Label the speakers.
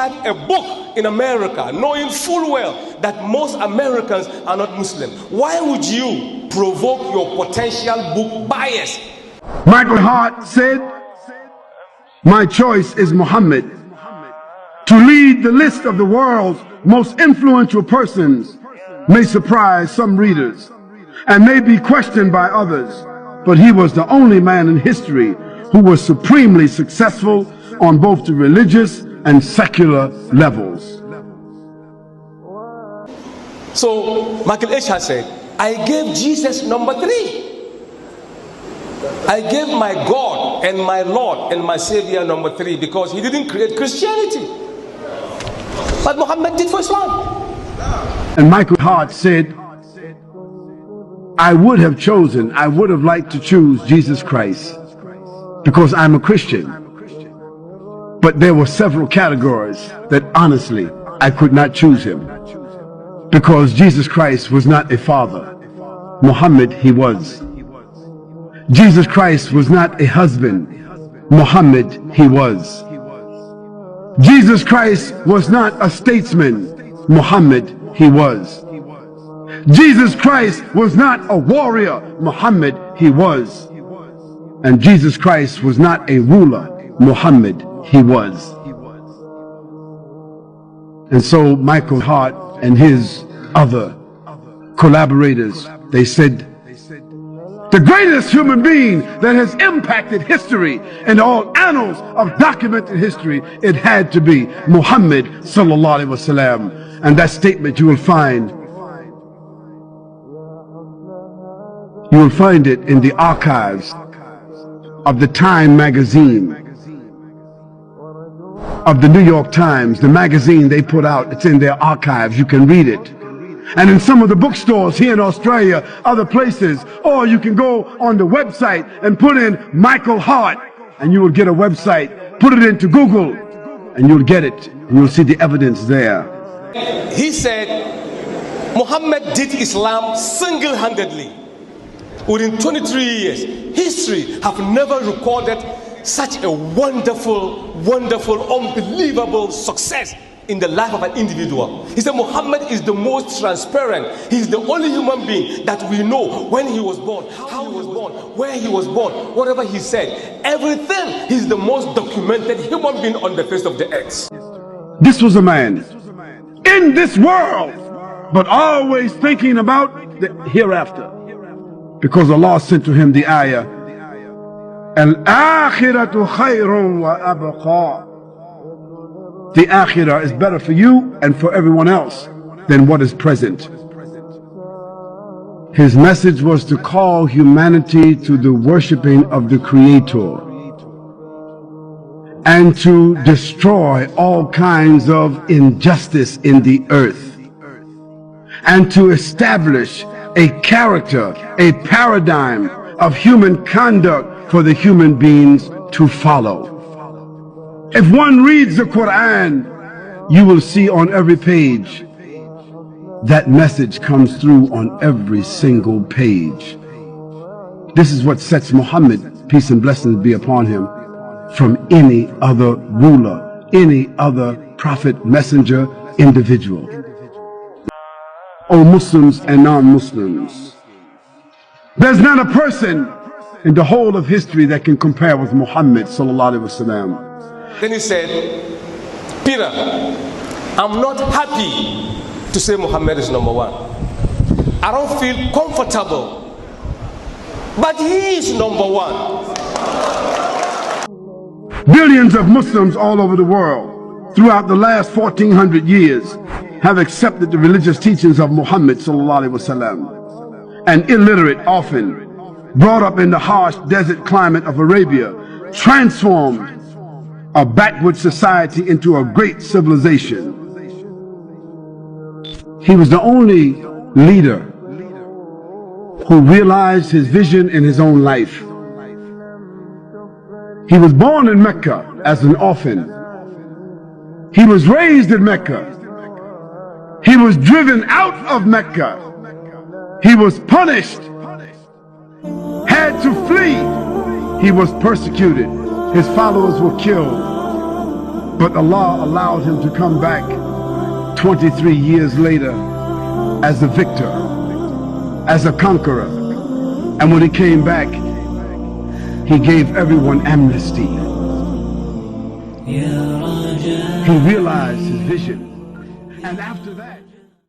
Speaker 1: type a book in America knowing full well that most Americans are not Muslim? Why would you provoke your potential book bias?
Speaker 2: Michael Hart said, "My choice is Muhammad. To lead the list of the world's most influential persons may surprise some readers and may be questioned by others, but he was the only man in history who was supremely successful on both the religious and secular levels."
Speaker 1: So Michael H. has said, I gave Jesus number 3. I gave my God and my Lord and my Savior number 3 because he didn't create Christianity. But Muhammad did for Islam.
Speaker 2: And Michael Hart said, I would have liked to choose Jesus Christ because I'm a Christian. But there were several categories that honestly I could not choose him. Because Jesus Christ was not a father. Muhammad, he was. Jesus Christ was not a husband. Muhammad, he was. Jesus Christ was not a statesman. Muhammad, he was. Jesus Christ was not a warrior. Muhammad, he was. And Jesus Christ was not a ruler. Muhammad, he was. And so Michael Hart and his other collaborators, they said, the greatest human being that has impacted history and all annals of documented history, it had to be Muhammad sallallahu alaihi wasallam. And that statement you will find it in the archives of the Time magazine, of the New York Times, the magazine they put out. It's in their archives. You can read it. And in some of the bookstores here in Australia, other places, or you can go on the website and put in Michael Hart, and you will get a website. Put it into Google, and you'll get it. And you'll see the evidence there.
Speaker 1: He said, Muhammad did Islam single-handedly. Within 23 years, history have never recorded such a wonderful, unbelievable success in the life of an individual. He said Muhammad is the most transparent. He's the only human being that we know when he was born, how he was born, where he was born, whatever he said, everything. He's the most documented human being on the face of the earth.
Speaker 2: This was a man in this world, but always thinking about the hereafter, because Allah sent to him the ayah, Al-akhiratu khayrun wa abqa. The akhirah is better for you and for everyone else than what is present. His message was to call humanity to the worshiping of the Creator and to destroy all kinds of injustice in the earth and to establish a character, a paradigm of human conduct for the human beings to follow. If one reads the Quran, you will see on every page that message comes through on every single page. This is what sets Muhammad, peace and blessings be upon him, from any other ruler, any other prophet, messenger, individual. O Muslims and non-Muslims, there's not a person in the whole of history that can compare with Muhammad sallallahu alaihi wasallam.
Speaker 1: Then he said, Peter, I'm not happy to say Muhammad is number 1. I don't feel comfortable, but he is number 1.
Speaker 2: Billions of Muslims all over the world throughout the last 1400 years have accepted the religious teachings of Muhammad sallallahu alaihi wasallam. And illiterate, often brought up in the harsh desert climate of Arabia, transformed a backward society into a great civilization. He was the only leader who realized his vision in his own life. He was born in Mecca as an orphan. He was raised in Mecca. He was driven out of Mecca. He was punished, had to flee. He was persecuted. His followers were killed. But Allah allowed him to come back 23 years later as a victor, as a conqueror. And when he came back, he gave everyone amnesty. He realized his vision. And after that,